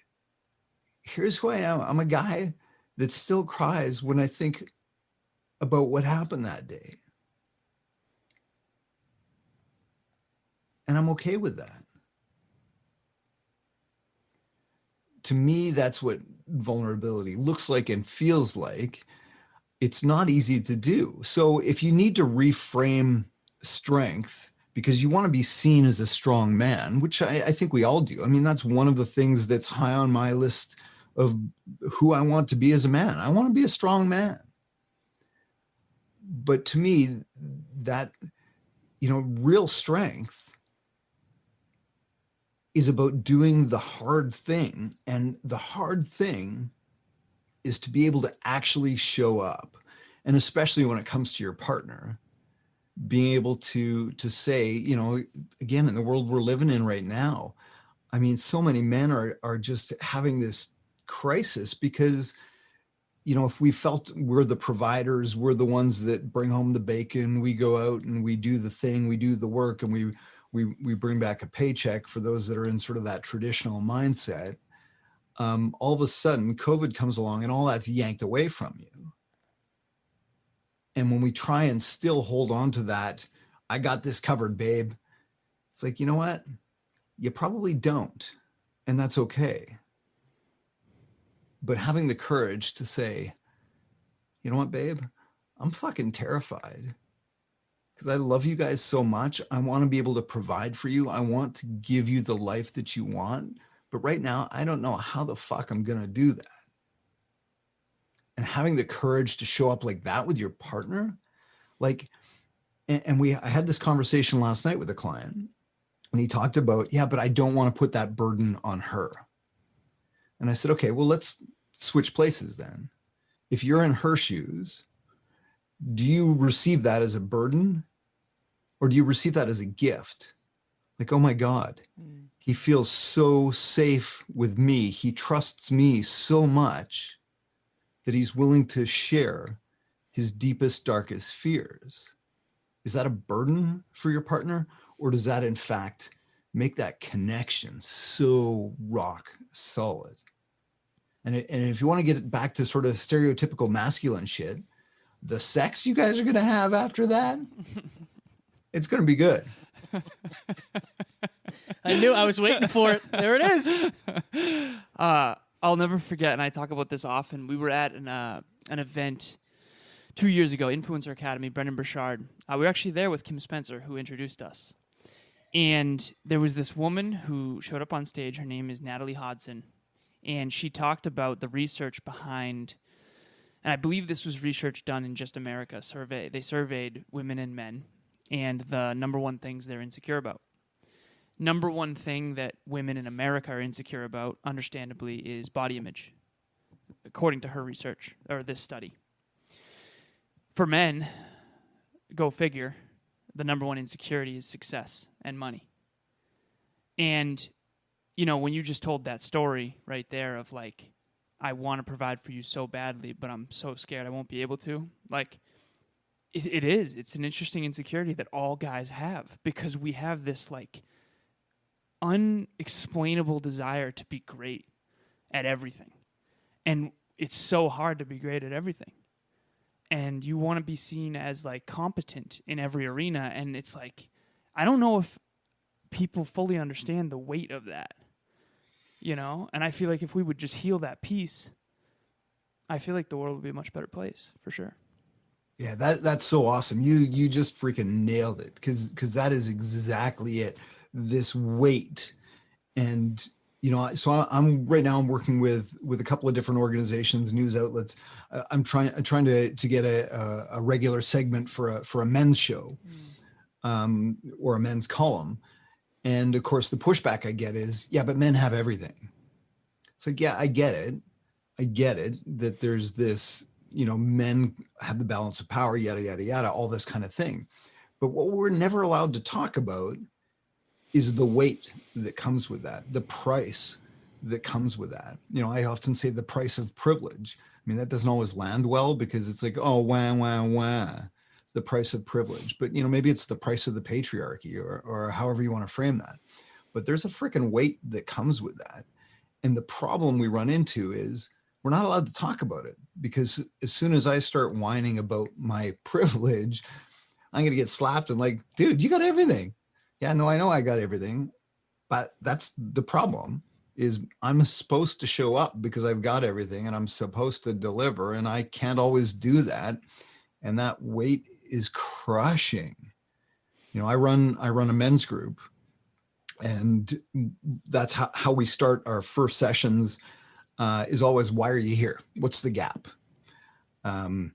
here's who I am. I'm a guy that still cries when I think about what happened that day. And I'm okay with that. To me, that's what vulnerability looks like and feels like. It's not easy to do. So if you need to reframe strength because you want to be seen as a strong man, which I think we all do. I mean, that's one of the things that's high on my list of who I want to be as a man. I want to be a strong man. But to me, that, real strength is about doing the hard thing. And the hard thing is to be able to actually show up. And especially when it comes to your partner, being able to say, again, in the world we're living in right now, I mean, so many men are just having this crisis because, if we felt we're the providers, we're the ones that bring home the bacon, we go out and we do the thing, we do the work, and we bring back a paycheck for those that are in sort of that traditional mindset. All of a sudden COVID comes along and all that's yanked away from you. And when we try and still hold on to that, I got this covered, babe. It's like, you know what? You probably don't. And that's okay. But having the courage to say, you know what, babe? I'm fucking terrified because I love you guys so much. I want to be able to provide for you. I want to give you the life that you want. But right now, I don't know how the fuck I'm going to do that. And having the courage to show up like that with your partner, like, I had this conversation last night with a client and he talked about, yeah, but I don't want to put that burden on her. And I said, okay, well, let's switch places then. If you're in her shoes, do you receive that as a burden or do you receive that as a gift? Like, oh my God, he feels so safe with me. He trusts me so much that he's willing to share his deepest, darkest fears. Is that a burden for your partner? Or does that in fact make that connection so rock solid? And if you want to get it back to sort of stereotypical masculine shit, the sex you guys are going to have after that, it's going to be good. I knew I was waiting for it. There it is. I'll never forget, and I talk about this often. We were at an event 2 years ago, Influencer Academy, Brendan Burchard. We were actually there with Kim Spencer, who introduced us. And there was this woman who showed up on stage. Her name is Natalie Hodson. And she talked about the research behind, and I believe this was research done in Just America survey. They surveyed women and men and the number one things they're insecure about. Number one thing that women in America are insecure about, understandably, is body image, according to her research, or this study. For men, go figure, the number one insecurity is success and money. And when you just told that story right there of like, I want to provide for you so badly, but I'm so scared I won't be able to. Like, it's an interesting insecurity that all guys have because we have this like unexplainable desire to be great at everything. And it's so hard to be great at everything. And you want to be seen as like competent in every arena. And it's like, I don't know if people fully understand the weight of that. And I feel like if we would just heal that piece, I feel like the world would be a much better place for sure. Yeah, that's so awesome. You just freaking nailed it because that is exactly it. This weight. And, so I'm right now I'm working with a couple of different organizations, news outlets. I'm trying to get a regular segment for a men's show. or a men's column. And of course, the pushback I get is, yeah, but men have everything. It's like, yeah, I get it. I get it that there's this, men have the balance of power, yada, yada, yada, all this kind of thing. But what we're never allowed to talk about is the weight that comes with that, the price that comes with that. I often say the price of privilege. I mean, that doesn't always land well because it's like, oh, wah, wah, wah, the price of privilege. But, maybe it's the price of the patriarchy or however you want to frame that. But there's a freaking weight that comes with that. And the problem we run into is we're not allowed to talk about it, because as soon as I start whining about my privilege, I'm going to get slapped and like, dude, you got everything. Yeah, no, I know I got everything. But that's the problem, is I'm supposed to show up because I've got everything and I'm supposed to deliver, and I can't always do that. And that weight is crushing. I run a men's group, and that's how we start our first sessions, is always, why are you here? What's the gap? And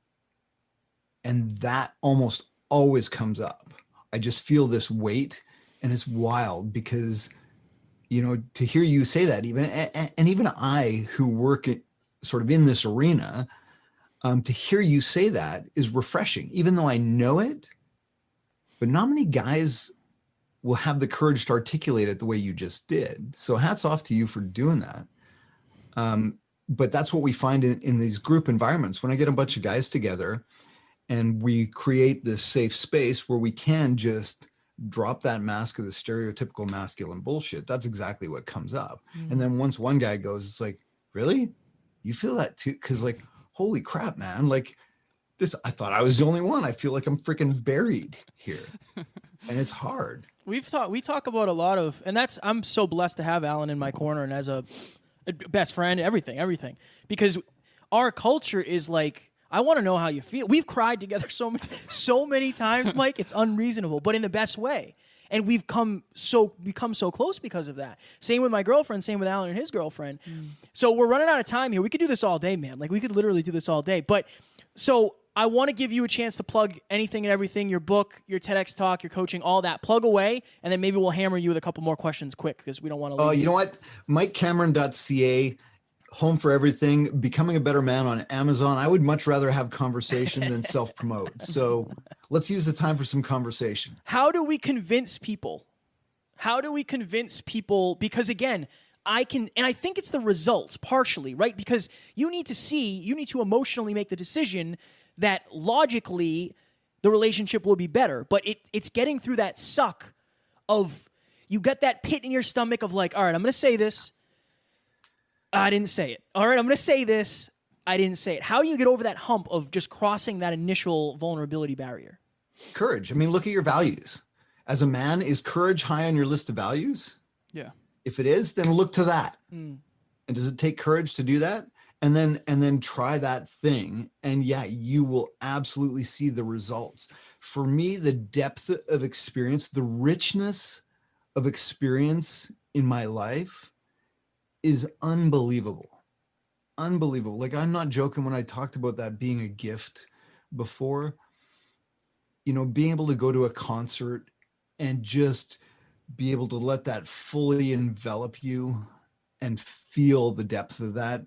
that almost always comes up. I just feel this weight, and it's wild because, to hear you say that, even I, who work sort of in this arena, to hear you say that is refreshing, even though I know it. But not many guys will have the courage to articulate it the way you just did. So hats off to you for doing that. But that's what we find in these group environments. When I get a bunch of guys together and we create this safe space where we can just drop that mask of the stereotypical masculine bullshit, that's exactly what comes up. And then once one guy goes, it's like, really? You feel that too? Because like, holy crap, man. Like this, I thought I was the only one. I feel like I'm freaking buried here. And it's hard. We talk about a lot of, and I'm so blessed to have Alan in my corner and as a best friend, everything. Because our culture is like, I want to know how you feel. We've cried together so many times, Mike. It's unreasonable, but in the best way. And we've become so close because of that. Same with my girlfriend, same with Alan and his girlfriend. So we're running out of time here. We could do this all day, man. Like, we could literally do this all day. But so I want to give you a chance to plug anything and everything, your book, your TEDx talk, your coaching, all that. Plug away, and then maybe we'll hammer you with a couple more questions quick, because we don't want to leave. Oh, you know what? MikeCameron.ca, home for everything, becoming a better man on Amazon. I would much rather have conversation than self-promote. So let's use the time for some conversation. How do we convince people? Because again, I think it's the results partially, right? Because you need to emotionally make the decision that logically the relationship will be better. But it's getting through that suck of, you get that pit in your stomach of like, all right, I'm going to say this. I didn't say it. All right, I'm going to say this. I didn't say it. How do you get over that hump of just crossing that initial vulnerability barrier? Courage. I mean, look at your values. As a man, is courage high on your list of values? Yeah. If it is, then look to that. And does it take courage to do that? And then try that thing. And yeah, you will absolutely see the results. For me, the depth of experience, the richness of experience in my life is unbelievable. Unbelievable. Like, I'm not joking when I talked about that being a gift before. Being able to go to a concert and just be able to let that fully envelop you and feel the depth of that,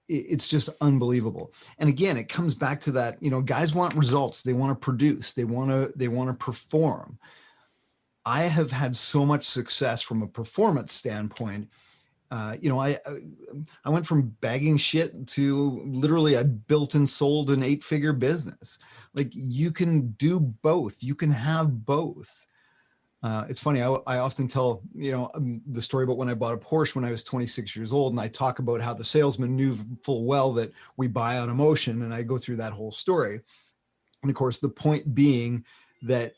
it's just unbelievable. And again, it comes back to that, guys want results. They want to produce. They want to perform. I have had so much success from a performance standpoint. I went from bagging shit to literally I built and sold an 8-figure business. Like, you can do both. You can have both. It's funny. I often tell, the story about when I bought a Porsche when I was 26 years old, and I talk about how the salesman knew full well that we buy on emotion, and I go through that whole story. And of course, the point being that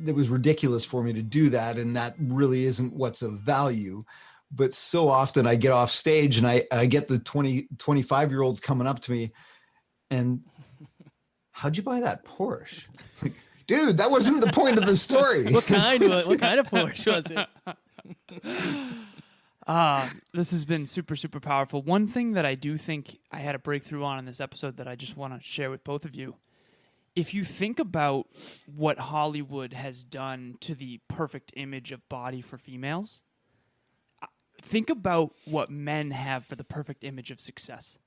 it was ridiculous for me to do that, and that really isn't what's of value. But so often I get off stage and I get the 25-year-olds coming up to me and, how'd you buy that Porsche? Like, dude, that wasn't the point of the story. What kind of Porsche was it? This has been super, super powerful. One thing that I do think I had a breakthrough on in this episode that I just want to share with both of you if you think about what Hollywood has done to the perfect image of body for females, think about what men have for the perfect image of success.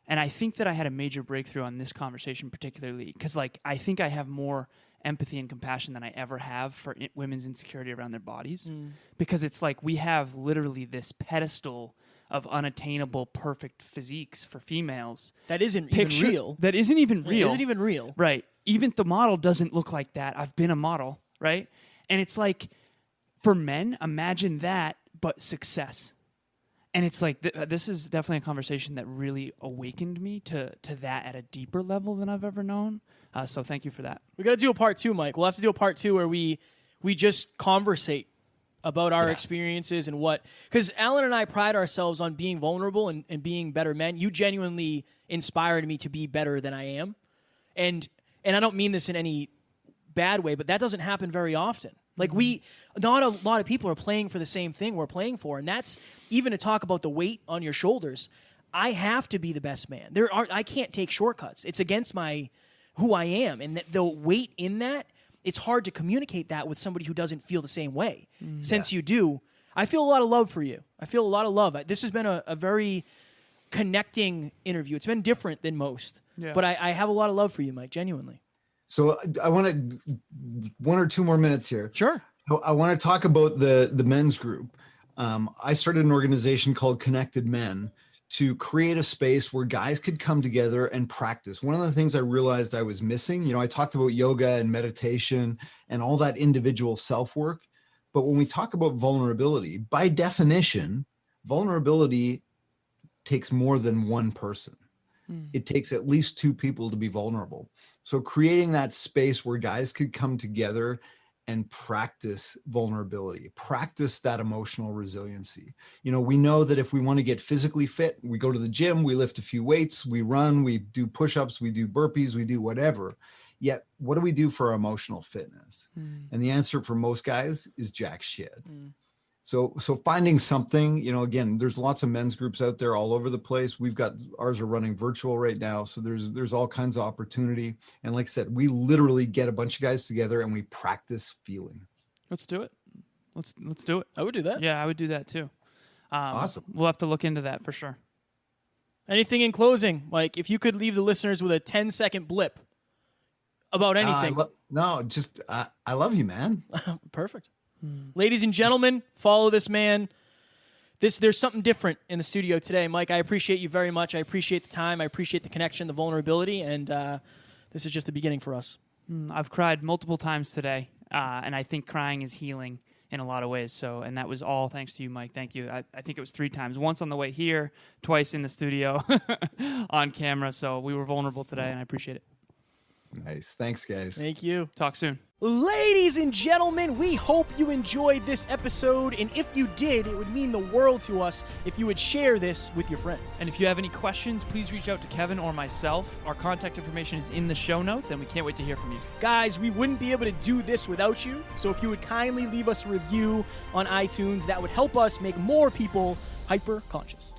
And I think that I had a major breakthrough on this conversation particularly because, like, I think I have more empathy and compassion than I ever have for women's insecurity around their bodies. Because it's like we have literally this pedestal of unattainable perfect physiques for females. That isn't even real. That isn't even real. It isn't even real. Right. Even the model doesn't look like that. I've been a model, right? And it's like, for men, imagine that, but success. And it's like, this is definitely a conversation that really awakened me to that at a deeper level than I've ever known. So thank you for that. We got to do a part 2, Mike. We'll have to do a part 2 where we just conversate about our experiences and what, because Alan and I pride ourselves on being vulnerable and being better men. You genuinely inspired me to be better than I am. And I don't mean this in any bad way, but that doesn't happen very often. Like not a lot of people are playing for the same thing we're playing for. And that's even to talk about the weight on your shoulders. I have to be the best man. I can't take shortcuts. It's against who I am. And the weight in that, it's hard to communicate that with somebody who doesn't feel the same way. Since you do, I feel a lot of love for you. I feel a lot of love. This has been a very connecting interview. It's been different than most. Yeah. But I have a lot of love for you, Mike, genuinely. So I want 1 or 2 more minutes here. Sure. I want to talk about the men's group. I started an organization called Connected Men to create a space where guys could come together and practice. One of the things I realized I was missing, I talked about yoga and meditation and all that individual self-work. But when we talk about vulnerability, by definition, vulnerability takes more than one person. It takes at least 2 people to be vulnerable. So creating that space where guys could come together and practice vulnerability, practice that emotional resiliency. We know that if we want to get physically fit, we go to the gym, we lift a few weights, we run, we do push-ups, we do burpees, we do whatever. Yet, what do we do for our emotional fitness? And the answer for most guys is jack shit. So finding something, again, there's lots of men's groups out there all over the place. We've got, ours are running virtual right now. So there's all kinds of opportunity. And like I said, we literally get a bunch of guys together and we practice feeling. Let's do it. Let's do it. I would do that. Yeah, I would do that too. Awesome. We'll have to look into that for sure. Anything in closing, Mike? If you could leave the listeners with a 10-second blip about anything. I love you, man. Perfect. Ladies and gentlemen, follow this man. There's something different in the studio today. Mike, I appreciate you very much. I appreciate the time. I appreciate the connection, the vulnerability, and this is just the beginning for us. I've cried multiple times today, and I think crying is healing in a lot of ways. And that was all thanks to you, Mike. Thank you. I think it was 3 times. Once on the way here, twice in the studio on camera. So we were vulnerable today, and I appreciate it. Nice. Thanks, guys. Thank you. Talk soon. Ladies and gentlemen, we hope you enjoyed this episode, and if you did, it would mean the world to us if you would share this with your friends. And if you have any questions, please reach out to Kevin or myself. Our contact information is in the show notes, and we can't wait to hear from you. Guys, we wouldn't be able to do this without you, so if you would kindly leave us a review on iTunes, that would help us make more people hyper-conscious.